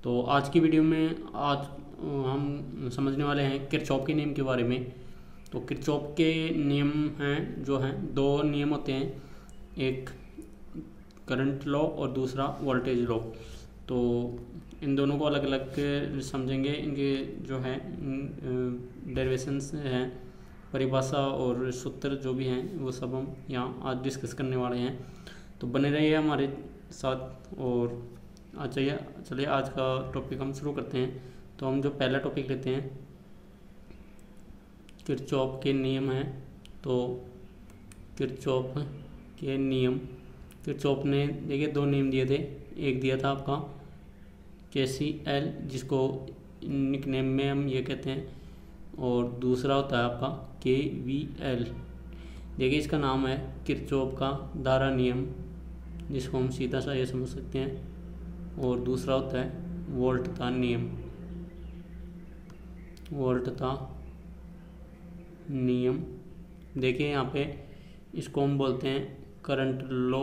तो आज की वीडियो में हम समझने वाले हैं किरचॉफ के नियम के बारे में। तो किरचॉफ के नियम हैं जो हैं दो नियम होते हैं, एक करंट लॉ और दूसरा वोल्टेज लॉ। तो इन दोनों को अलग अलग समझेंगे, इनके जो है डेरिवेशंस हैं, परिभाषा और सूत्र जो भी हैं वो सब हम यहाँ आज डिस्कस करने वाले हैं। तो बने रहिए हमारे साथ। और चलिए आज का टॉपिक हम शुरू करते हैं। तो हम जो पहला टॉपिक लेते हैं किरचॉफ के नियम हैं। तो किरचॉफ के नियम, किरचॉफ ने देखिए दो नियम दिए थे। एक दिया था आपका KCL, जिसको निकनेम में हम ये कहते हैं, और दूसरा होता है आपका KVL। देखिए इसका नाम है किरचॉफ का धारा नियम, जिसको हम सीधा सा ये समझ सकते हैं, और दूसरा होता है वोल्टता नियम। वोल्टता नियम देखिए यहाँ पे इसको हम बोलते हैं करंट लॉ,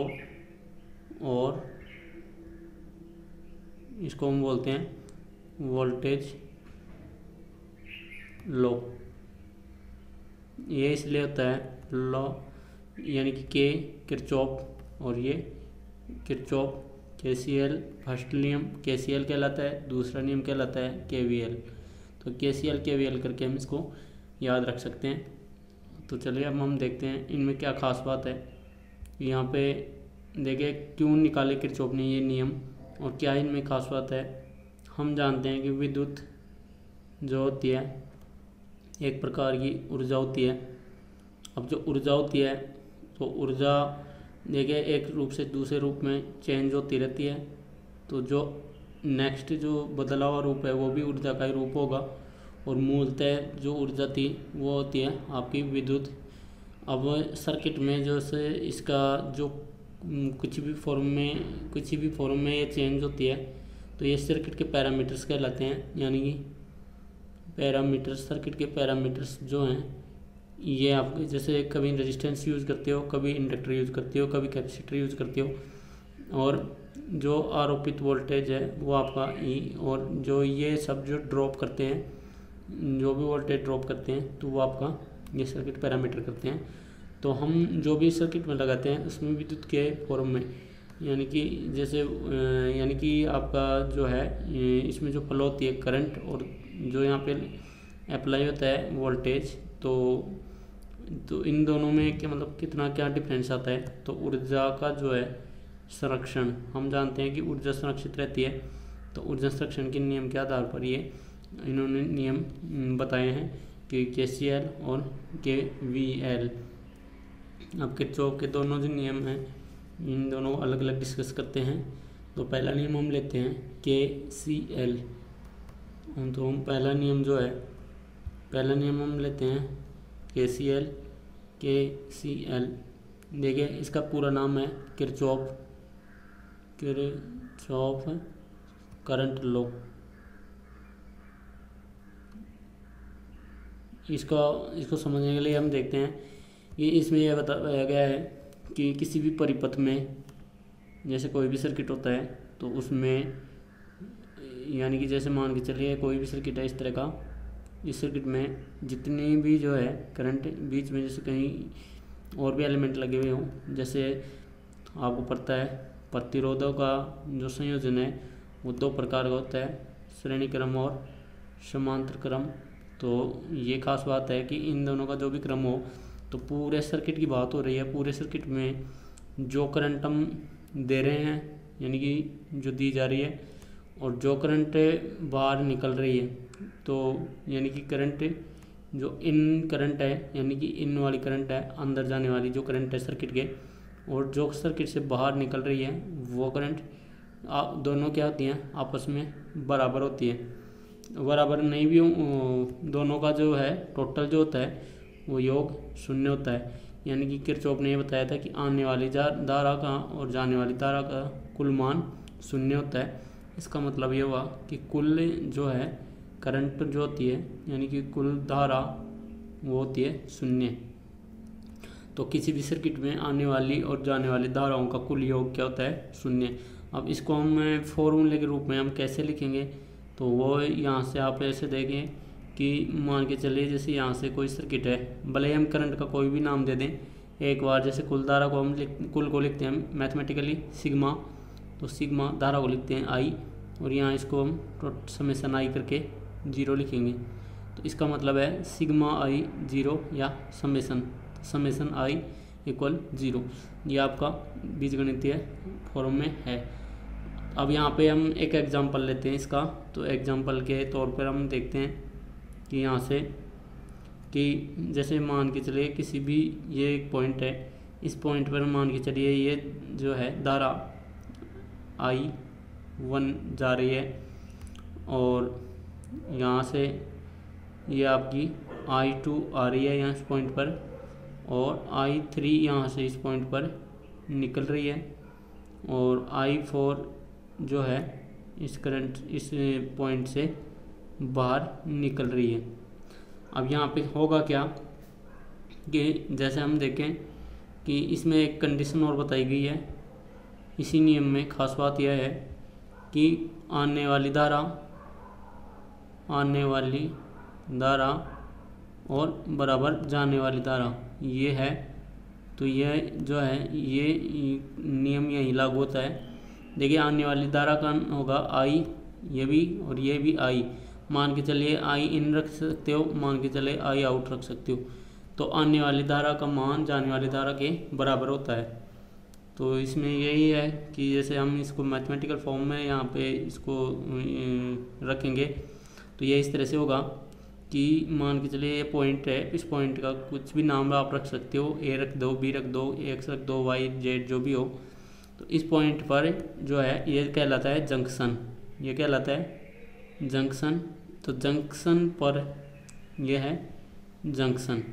और इसको हम बोलते हैं वोल्टेज लॉ। ये इसलिए होता है लॉ, यानी कि के किरचॉफ और ये किरचॉफ। KCL फर्स्ट नियम KCL कहलाता है, दूसरा नियम कहलाता है KVL। तो KCL KVL करके हम इसको याद रख सकते हैं। तो चलिए अब हम देखते हैं इनमें क्या खास बात है। यहाँ पे देखिए क्यों निकाले किरचॉफ ने ये नियम और क्या इनमें खास बात है। हम जानते हैं कि विद्युत जो होती है एक प्रकार की ऊर्जा होती है। अब जो ऊर्जा होती है तो ऊर्जा देखिए एक रूप से दूसरे रूप में चेंज होती रहती है। तो जो नेक्स्ट जो बदला हुआ रूप है वो भी ऊर्जा का ही रूप होगा, और मूलतः जो ऊर्जा थी वो होती है आपकी विद्युत। अब सर्किट में जो से इसका जो कुछ भी फॉर्म में ये चेंज होती है, तो ये सर्किट के पैरामीटर्स कहलाते हैं। यानी कि पैरामीटर्स, सर्किट के पैरामीटर्स जो हैं ये आप जैसे कभी रेजिस्टेंस यूज़ करते हो, कभी इंडक्टर यूज़ करते हो, कभी कैपेसिटर यूज़ करते हो, और जो आरोपित वोल्टेज है वो आपका E, और जो ये सब जो ड्रॉप करते हैं, जो भी वोल्टेज ड्रॉप करते हैं, तो वो आपका ये सर्किट पैरामीटर करते हैं। तो हम जो भी सर्किट में लगाते हैं उसमें विद्युत के फॉर्म में, यानी कि जैसे यानी कि आपका जो है इसमें जो फ्लो होती है करंट, और जो यहाँ पे अप्लाई होता है वोल्टेज, तो इन दोनों में क्या मतलब कितना क्या डिफरेंस आता है। तो ऊर्जा का जो है संरक्षण, हम जानते हैं कि ऊर्जा संरक्षित रहती है। तो ऊर्जा संरक्षण के नियम के आधार पर ये इन्होंने नियम बताए हैं कि KCL और KVL। अब किरचॉफ के दोनों जो नियम हैं इन दोनों को अलग अलग डिस्कस करते हैं। तो पहला नियम हम लेते हैं KCL। तो हम पहला नियम हम लेते हैं KCL। देखिए इसका पूरा नाम है किरचॉफ करंट लॉ। इसको समझने के लिए हम देखते हैं कि इसमें यह बताया गया है कि किसी भी परिपथ में जैसे कोई भी सर्किट होता है तो उसमें, यानी कि जैसे मान के चलिए कोई भी सर्किट है इस तरह का, इस सर्किट में जितनी भी जो है करंट बीच में जैसे कहीं और भी एलिमेंट लगे हुए हों, जैसे आपको पता है प्रतिरोधों का जो संयोजन है वो दो प्रकार का होता है, श्रेणी क्रम और समांतर क्रम। तो ये खास बात है कि इन दोनों का जो भी क्रम हो, तो पूरे सर्किट की बात हो रही है, पूरे सर्किट में जो करंट हम दे रहे हैं यानी कि जो दी जा रही है, और जो करंट बाहर निकल रही है, तो यानी कि करंट जो इन करंट है, यानी कि इन वाली करंट है अंदर जाने वाली जो करंट है सर्किट के, और जो सर्किट से बाहर निकल रही है वो करंट, दोनों क्या होती हैं आपस में बराबर होती है। बराबर नहीं भी दोनों का जो है टोटल जो होता है वो योग शून्य होता है। यानी कि किरचॉफ ने ये बताया था कि आने वाली धारा का और जाने वाली धारा का कुल मान शून्य होता है। इसका मतलब ये हुआ कि कुल जो है करंट जो होती है, यानी कि कुल धारा वो होती है शून्य। तो किसी भी सर्किट में आने वाली और जाने वाली धाराओं का कुल योग क्या होता है? शून्य। अब इसको हम फॉर्मूले के रूप में हम कैसे लिखेंगे, तो वो यहाँ से आप ऐसे देखें कि मान के चलिए जैसे यहाँ से कोई सर्किट है, भले हम करंट का कोई भी नाम दे दें एक बार, जैसे कुल धारा को हम कुल को लिखते हैं मैथमेटिकली सिग्मा, तो सिग्मा धारा को लिखते हैं आई, और यहाँ इसको हम समेसन आई करके 0 लिखेंगे। तो इसका मतलब है सिग्मा आई 0 या समेसन आई इक्वल 0। ये आपका बीजगणितीय फॉर्म में है। अब यहाँ पे हम एक एग्जांपल लेते हैं इसका। तो एग्जांपल के तौर पर हम देखते हैं कि यहाँ से कि जैसे मान के चलिए किसी भी, ये एक पॉइंट है, इस पॉइंट पर मान के चलिए ये जो है धारा I1 जा रही है, और यहाँ से ये आपकी I2 आ रही है यहाँ इस पॉइंट पर, और I3 यहाँ से इस पॉइंट पर निकल रही है, और I4 जो है इस करंट इस पॉइंट से बाहर निकल रही है। अब यहाँ पे होगा क्या कि जैसे हम देखें कि इसमें एक कंडीशन और बताई गई है। इसी नियम में खास बात यह है कि आने वाली धारा और बराबर जाने वाली धारा ये है। तो यह जो है ये नियम यही लागू होता है। देखिए आने वाली धारा का होगा आई, ये भी और ये भी आई। मान के चलिए आई इन रख सकते हो, मान के चलिए आई आउट रख सकते हो। तो आने वाली धारा का मान जाने वाली धारा के बराबर होता है। तो इसमें यही है कि जैसे हम इसको मैथमेटिकल फॉर्म में यहाँ पे इसको रखेंगे तो ये इस तरह से होगा कि मान के चलिए ये पॉइंट है, इस पॉइंट का कुछ भी नाम आप रख सकते हो, ए रख दो, बी रख दो, एक्स रख दो, वाई जेड जो भी हो। तो इस पॉइंट पर जो है ये कहलाता है जंक्शन, ये कहलाता है जंक्शन। तो जंक्शन पर यह है जंक्शन।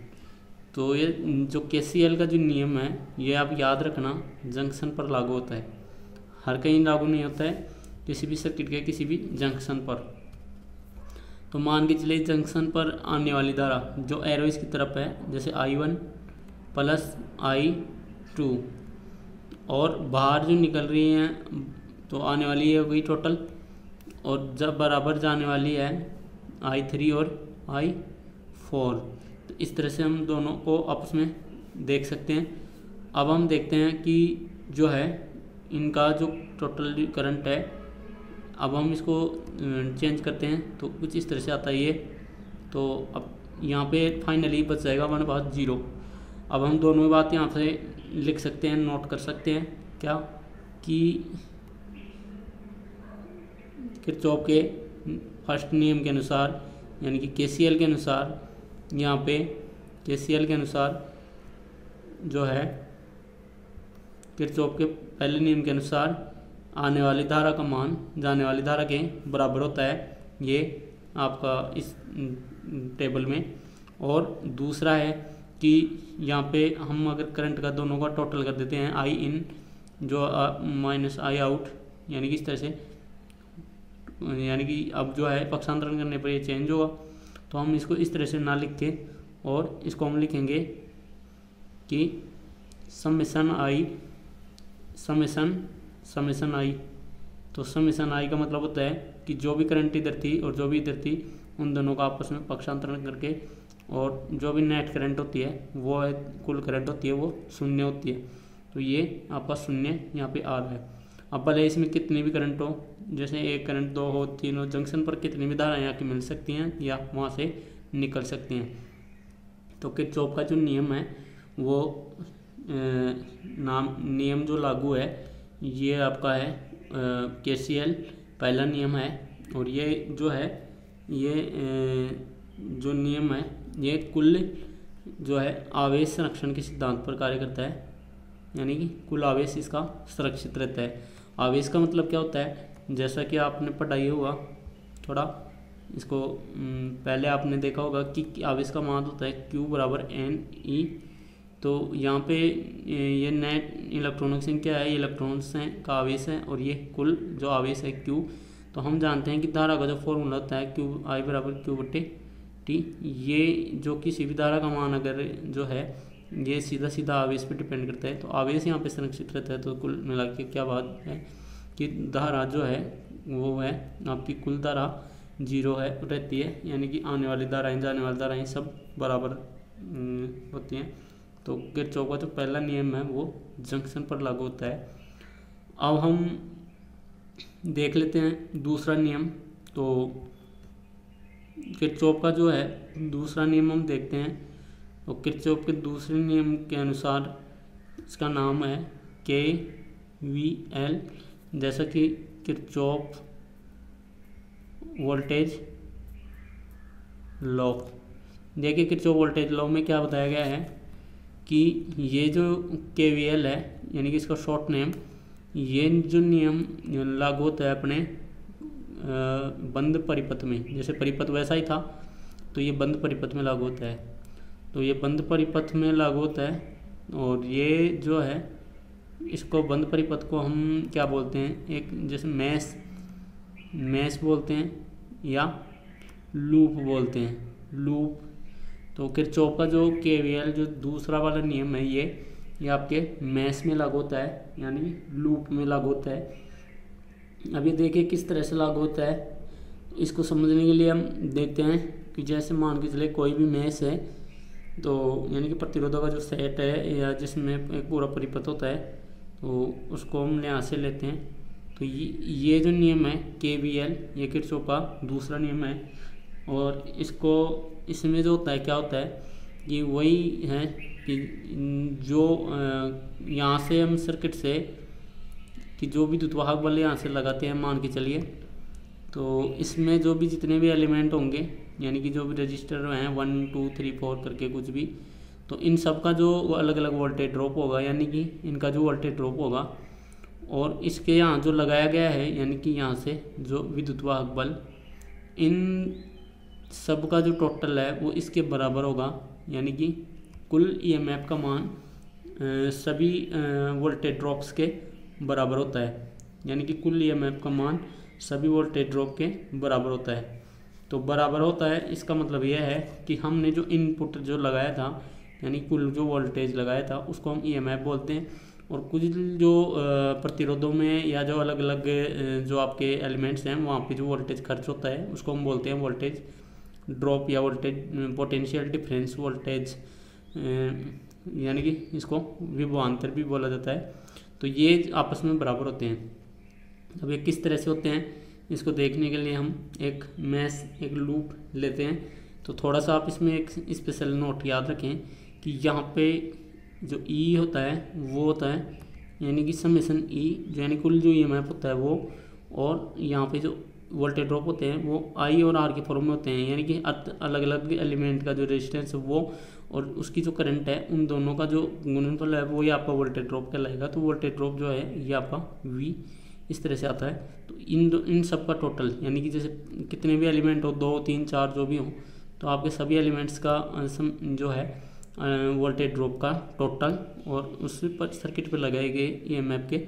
तो ये जो KCL का जो नियम है ये आप याद रखना, जंक्शन पर लागू होता है, हर कहीं लागू नहीं होता है, किसी भी सर्किट के किसी भी जंक्शन पर। तो मान के चलिए जंक्शन पर आने वाली धारा जो एरो इसकी तरफ है, जैसे I1 प्लस I2, और बाहर जो निकल रही है तो आने वाली है वही टोटल, और जब बराबर जाने वाली है I3 और I4। तो इस तरह से हम दोनों को आपस में देख सकते हैं। अब हम देखते हैं कि जो है इनका जो टोटल करंट है, अब हम इसको चेंज करते हैं तो कुछ इस तरह से आता है ये। तो अब यहाँ पे फाइनली बच जाएगा हमारे पास 0। अब हम दोनों बात यहाँ से लिख सकते हैं, नोट कर सकते हैं क्या कि किरचॉफ के फर्स्ट नियम के अनुसार यानी कि KCL के अनुसार, यहाँ पे KCL के अनुसार जो है किरचॉफ के पहले नियम के अनुसार आने वाली धारा का मान जाने वाली धारा के बराबर होता है, ये आपका इस टेबल में। और दूसरा है कि यहाँ पे हम अगर करंट का दोनों का टोटल कर देते हैं आई इन जो माइनस आई आउट, यानी कि इस तरह से, यानी कि अब जो है पक्षांतरण करने पर ये चेंज होगा। तो हम इसको इस तरह से ना लिख के और इसको हम लिखेंगे कि समेसन आई। तो समेसन आई का मतलब होता है कि जो भी करंट इधर थी और जो भी इधर थी उन दोनों का आपस में पक्षांतरण करके, और जो भी नेट करंट होती है वो है कुल करंट होती है वो 0 होती है। तो ये आपका 0 यहाँ पे आ रहा है। अब भले इसमें कितनी भी करंट हो, जैसे एक करंट 2 हो 3 हो, जंक्शन पर कितनी भी धाराएं यहाँ की मिल सकती हैं या वहाँ से निकल सकती हैं। तो किरचॉफ का जो नियम है वो नियम जो लागू है ये आपका है KCL पहला नियम है। और ये जो है ये जो नियम है ये कुल जो है आवेश संरक्षण के सिद्धांत पर कार्य करता है, यानी कि कुल आवेश इसका सुरक्षित रहता है। आवेश का मतलब क्या होता है, जैसा कि आपने पढ़ाई हुआ थोड़ा इसको पहले आपने देखा होगा कि आवेश का मान होता है Q बराबर NE। तो यहाँ पे ये नेट इलेक्ट्रॉनों की संख्या है, ये इलेक्ट्रॉन्स हैं का आवेश है, और ये कुल जो आवेश है Q। तो हम जानते हैं कि धारा का जो फॉर्मूला होता है QI बराबर Q/T। ये जो किसी भी धारा का मान अगर जो है ये सीधा सीधा आवेश पे डिपेंड करता है। तो आवेश यहाँ पे संरक्षित रहता है। तो कुल मिला के क्या बात है कि धारा जो है वो है आपकी कुल धारा 0 है रहती है, यानी कि आने वाली धाराएं जाने वाली धाराएं सब बराबर होती हैं। तो किरचॉफ का जो पहला नियम है वो जंक्शन पर लागू होता है। अब हम देख लेते हैं दूसरा नियम। तो किरचॉफ का जो है दूसरा नियम हम देखते हैं। तो किरचॉफ के दूसरे नियम के अनुसार इसका नाम है KVL, जैसा कि किरचॉफ वोल्टेज लॉ। देखिए किरचॉफ वोल्टेज लॉ में क्या बताया गया है कि ये जो KVL है यानी कि इसका शॉर्ट नेम, ये जो नियम लागू होता है अपने बंद परिपथ में, जैसे परिपथ वैसा ही था तो ये बंद परिपथ में लागू होता है। तो ये बंद परिपथ में लागू होता है और ये जो है इसको बंद परिपथ को हम क्या बोलते हैं, एक जैसे मैश बोलते हैं या लूप बोलते हैं, लूप। तो किरचॉफ का जो KVL जो दूसरा वाला नियम है ये आपके मैश में लागू होता है, यानी लूप में लागू होता है। अब ये देखिए किस तरह से लागू होता है। इसको समझने के लिए हम देखते हैं कि जैसे मान के चले कोई भी मैश है, तो यानी कि प्रतिरोधों का जो सेट है या जिसमें एक पूरा परिपथ होता है, तो उसको हम यहाँ से लेते हैं। तो ये जो नियम है KVL, ये किरचॉफ का दूसरा नियम है। और इसमें जो होता है क्या होता है, ये वही है कि जो यहाँ से हम सर्किट से कि जो भी विद्युतवाहक बल यहाँ से लगाते हैं मान के चलिए, तो इसमें जो भी जितने भी एलिमेंट होंगे यानी कि जो भी रजिस्टर हैं 1 2 3 4 करके कुछ भी, तो इन सब का जो अलग अलग वोल्टेज ड्रॉप होगा, यानी कि इनका जो वोल्टेज ड्रॉप होगा और इसके यहाँ जो लगाया गया है यानी कि यहाँ से जो विद्युतवाहक बल, इन सब का जो टोटल है वो इसके बराबर होगा। यानी कि कुल EMF का मान सभी वोल्टेज ड्रॉप्स के बराबर होता है, यानी कि कुल EMF का मान सभी वोल्टेज ड्रॉप के बराबर होता है। तो बराबर होता है इसका मतलब यह है कि हमने जो इनपुट जो लगाया था यानी कुल जो वोल्टेज लगाया था उसको हम EMF बोलते हैं, और कुछ जो प्रतिरोधों में या जो अलग अलग जो आपके एलिमेंट्स हैं वहाँ पे जो वोल्टेज खर्च होता है उसको हम बोलते हैं वोल्टेज ड्रॉप या वोल्टेज पोटेंशियल डिफरेंस वोल्टेज, यानी कि इसको विभवांतर भी बोला जाता है। तो ये आपस में बराबर होते हैं। अब ये किस तरह से होते हैं इसको देखने के लिए हम एक मैश एक लूप लेते हैं। तो थोड़ा सा आप इसमें एक स्पेशल नोट याद रखें कि यहाँ पे जो E होता है वो होता है यानी कि समेशन E, जो यानी कुल जो EMF होता है वो, और यहाँ पे जो वोल्टेज ड्रॉप होते हैं वो I और R के फॉर्म में होते हैं, यानी कि अलग अलग एलिमेंट का जो रेजिस्टेंस है वो और उसकी जो करंट है उन दोनों का जो गुणनफल है वो ये आपका वोल्टेज ड्रॉप कहलाएगा। तो वोल्टेज ड्रॉप जो है ये आपका V इस तरह से आता है। तो इन सब का टोटल यानी कि जैसे कितने भी एलिमेंट हो 2 3 4 जो भी हो, तो आपके सभी एलिमेंट्स का जो है वोल्टेज ड्रॉप का टोटल और उस पर सर्किट पर लगाए गए EMF के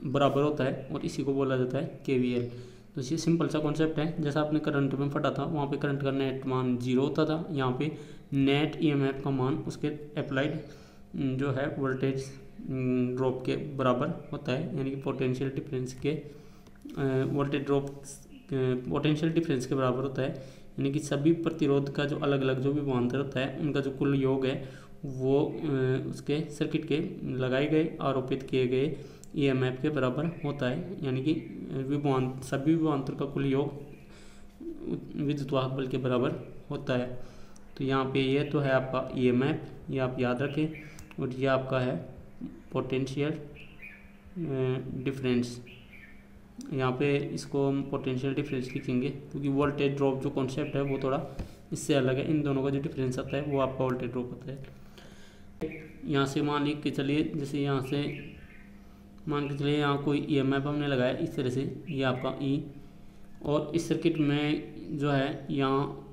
बराबर होता है, और इसी को बोला जाता है KVL। तो ये सिंपल सा कॉन्सेप्ट है। जैसा आपने करंट में पढ़ा था वहाँ पे करंट का नेट मान 0 होता था, यहाँ पे नेट EMF का मान उसके अप्लाइड जो है वोल्टेज ड्रॉप के बराबर होता है, यानी कि पोटेंशियल डिफरेंस के वोल्टेज ड्रॉप पोटेंशियल डिफरेंस के बराबर होता है। यानी कि सभी प्रतिरोध का जो अलग अलग जो भी विभवांतर होता है उनका जो कुल योग है वो उसके सर्किट के लगाए गए आरोपित किए गए EMF के बराबर होता है, यानी कि सभी विभवांतर का कुल योग विद्युतवाहक बल के बराबर होता है। तो यहाँ पे ये तो है आपका EMF, ये आप याद रखें, और ये आपका है पोटेंशियल डिफरेंस। यहाँ पे इसको हम पोटेंशियल डिफरेंस लिखेंगे क्योंकि वोल्टेज ड्रॉप जो कॉन्सेप्ट है वो थोड़ा इससे अलग है। इन दोनों का जो डिफरेंस आता है वो आपका वोल्टेज ड्रॉप होता है। यहाँ से मान लीजिए कि चलिए जैसे यहाँ से मान के चलिए यहाँ कोई EMF हमने लगाया इस तरह से, ये आपका E, और इस सर्किट में जो है यहाँ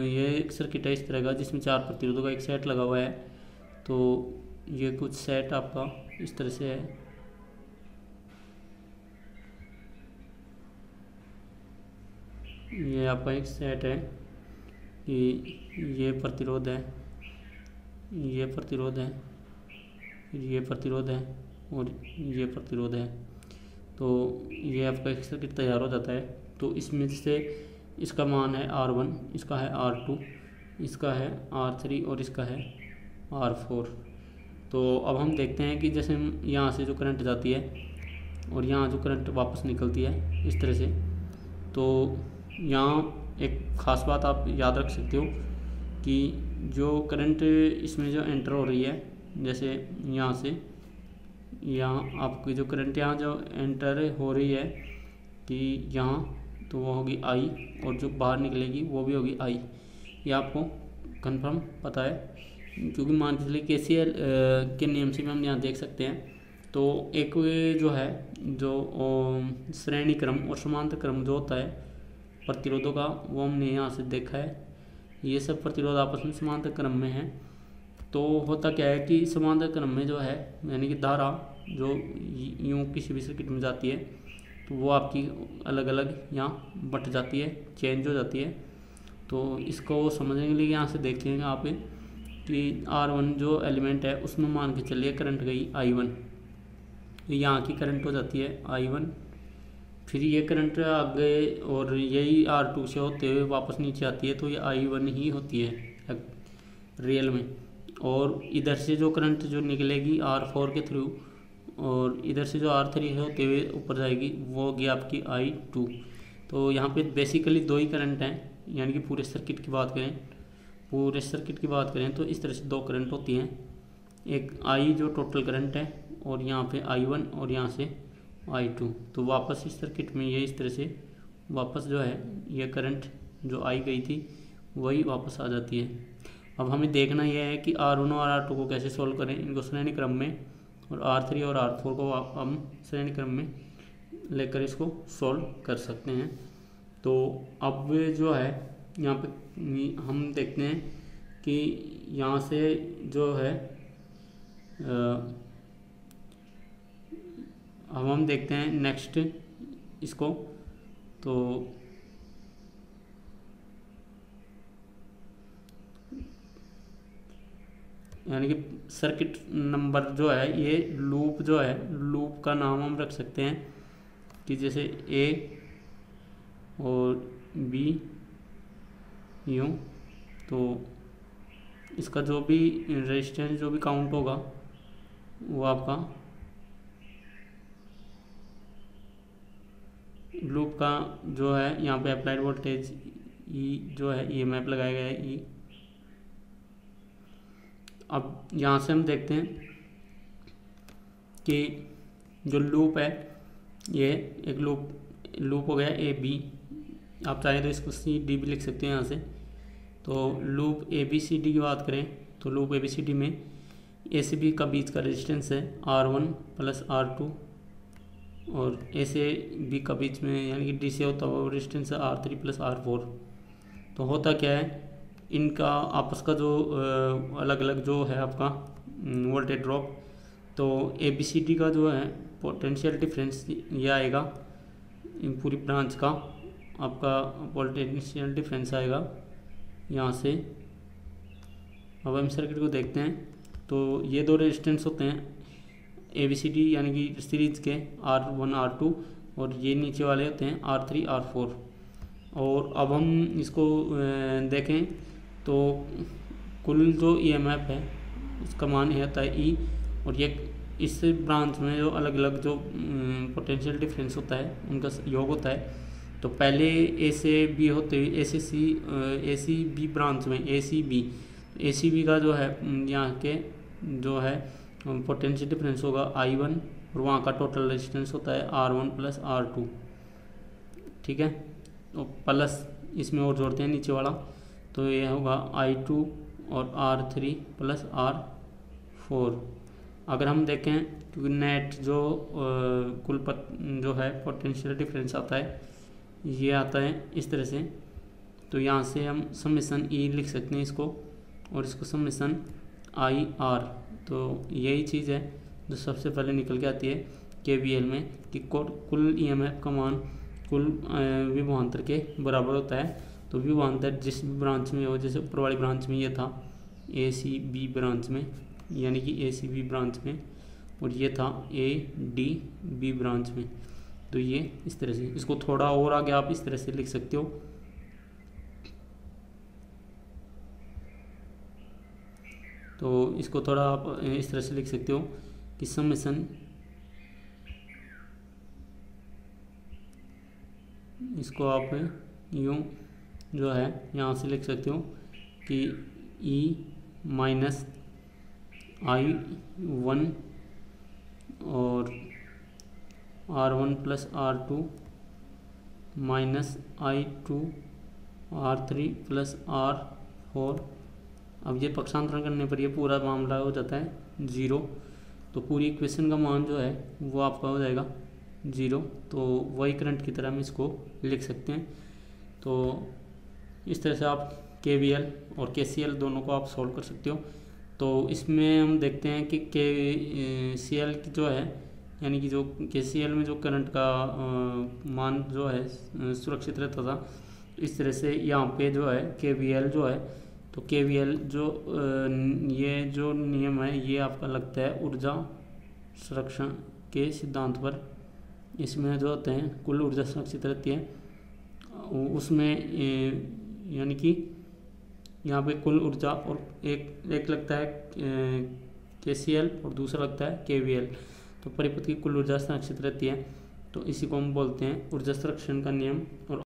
ये एक सर्किट है इस तरह का जिसमें 4 प्रतिरोधों का एक सेट लगा हुआ है। तो ये कुछ सेट आपका इस तरह से है। ये आपका एक सेट है कि ये प्रतिरोध है, ये प्रतिरोध है, ये प्रतिरोध है और ये प्रतिरोध है। तो ये आपका एक सर्किट तैयार हो जाता है। तो इसमें से इसका मान है R1, इसका है R2, इसका है R3 और इसका है R4। तो अब हम देखते हैं कि जैसे हम यहाँ से जो करंट जाती है और यहाँ जो करंट वापस निकलती है इस तरह से, तो यहाँ एक ख़ास बात आप याद रख सकते हो कि जो करंट इसमें जो एंटर हो रही है, जैसे यहाँ से यहाँ आपकी जो करंट यहाँ जो एंटर हो रही है कि यहाँ, तो वो होगी I, और जो बाहर निकलेगी वो भी होगी I। ये आपको कंफर्म पता है, क्योंकि मान के चलिए KCL के नियम से भी हम यहाँ देख सकते हैं। तो एक जो है जो श्रेणी क्रम और समांतर क्रम जो होता है प्रतिरोधों का, वो हमने यहाँ से देखा है। ये सब प्रतिरोध आपस में समांतर क्रम में है। तो होता क्या है कि समांतर क्रम में जो है यानी कि धारा जो यूँ किसी भी सर्किट में जाती है तो वो आपकी अलग अलग यहाँ बट जाती है, चेंज हो जाती है। तो इसको समझने के लिए यहाँ से देख लेंगे आप कि R1 जो एलिमेंट है उसमें मान के चलिए करंट गई I1, यहाँ की करंट हो जाती है I1, फिर ये करंट आगे और यही R2 से होते हुए वापस नीचे आती है, तो ये I1 ही होती है रियल में। और इधर से जो करंट जो निकलेगी R4 के थ्रू और इधर से जो R3 होते हुए ऊपर जाएगी वो होगी आपकी I2। तो यहाँ पे बेसिकली दो ही करंट हैं, यानी कि पूरे सर्किट की बात करें तो इस तरह से दो करंट होती हैं, एक I जो टोटल करंट है और यहाँ पे I1 और यहाँ से I2। तो वापस इस सर्किट में ये इस तरह से वापस जो है ये करंट जो आई गई थी वही वापस आ जाती है। अब हमें देखना यह है कि R1 और R2 को कैसे सोल्व करें, इनको श्रेणी क्रम में, और R3 और R4 को हम श्रेणी क्रम में लेकर इसको सोल्व कर सकते हैं। तो अब जो है यहाँ पे हम देखते हैं कि यहाँ से जो है अब हम देखते हैं नेक्स्ट इसको। तो यानी कि सर्किट नंबर जो है ये लूप जो है, लूप का नाम हम रख सकते हैं कि जैसे A और B यूँ। तो इसका जो भी रेजिस्टेंस जो भी काउंट होगा वो आपका लूप का जो है यहाँ पे अप्लाइड वोल्टेज E जो है EMF लगाया गया है E। अब यहाँ से हम देखते हैं कि जो लूप है ये एक लूप हो गया AB, आप चाहें तो इसको CD भी लिख सकते हैं यहाँ से। तो लूप ABCD की बात करें तो लूप ABCD में A से B का बीच का रेजिस्टेंस है R1 प्लस R2 और A से B का बीच में यानी कि D से होता हुआ रेजिस्टेंस है R3 प्लस R4। तो होता क्या है, इनका आपस का जो अलग अलग जो है आपका वोल्टेज ड्रॉप, तो ABCD का जो है पोटेंशियल डिफरेंस ये आएगा, इन पूरी ब्रांच का आपका पोटेंशियल डिफरेंस आएगा यहाँ से। अब हम सर्किट को देखते हैं तो ये दो रेजिस्टेंस होते हैं ABCD यानी कि सीरीज के R1 R2, और ये नीचे वाले होते हैं R3 R4। और अब हम इसको देखें तो कुल जो EMF है इसका मान ये होता है E, और ये इस ब्रांच में जो अलग अलग जो पोटेंशियल डिफरेंस होता है उनका योग होता है। तो पहले A से B होते हुए A सी B ब्रांच में ACB का जो है यहाँ के जो है पोटेंशियल डिफरेंस होगा I1, और वहाँ का टोटल रेजिस्टेंस होता है R1 प्लस R2, ठीक है। तो प्लस इसमें और जोड़ते हैं नीचे वाला, तो ये होगा I2 और R3 प्लस R4। अगर हम देखें क्योंकि नेट जो कुल जो है पोटेंशियल डिफरेंस आता है ये आता है इस तरह से। तो यहाँ से हम समेसन E लिख सकते हैं इसको, और इसको समेसन IR। तो यही चीज़ है जो सबसे पहले निकल के आती है KVL में कि कुल EMF का मान कुल विभवांतर के बराबर होता है। तो विभवांतर जिस भी ब्रांच में हो, जैसे ऊपर वाली ब्रांच में ये था ACB ब्रांच में, यानी कि ACB ब्रांच में, और ये था ADB ब्रांच में। तो ये इस तरह से, इसको थोड़ा और आगे आप इस तरह से लिख सकते हो। तो इसको थोड़ा आप इस तरह से लिख सकते हो कि समेशन, इसको आप यूँ जो है यहाँ से लिख सकते हो कि E माइनस I1 और R1 plus R2 minus I2 R3 plus R4। अब ये पक्षांतरण करने पर ये पूरा मामला हो जाता है 0। तो पूरी इक्वेशन का मान जो है वो आपका हो जाएगा 0। तो वही करंट की तरह हम इसको लिख सकते हैं। तो इस तरह से आप KVL और KCL दोनों को आप सॉल्व कर सकते हो। तो इसमें हम देखते हैं कि KCL जो है, यानी कि जो KCL में जो करंट का मान जो है सुरक्षित रहता था, इस तरह से यहाँ पे जो है KVL जो है, तो KVL जो ये जो नियम है ये आपका लगता है ऊर्जा संरक्षण के सिद्धांत पर। इसमें जो होते हैं कुल ऊर्जा संरक्षित रहती है, उसमें यानी कि यहाँ पे कुल ऊर्जा और एक लगता है KCL और दूसरा लगता है KVL। तो परिपथ की कुल ऊर्जा संरक्षित रहती है। तो इसी को हम बोलते हैं ऊर्जा संरक्षण का नियम। और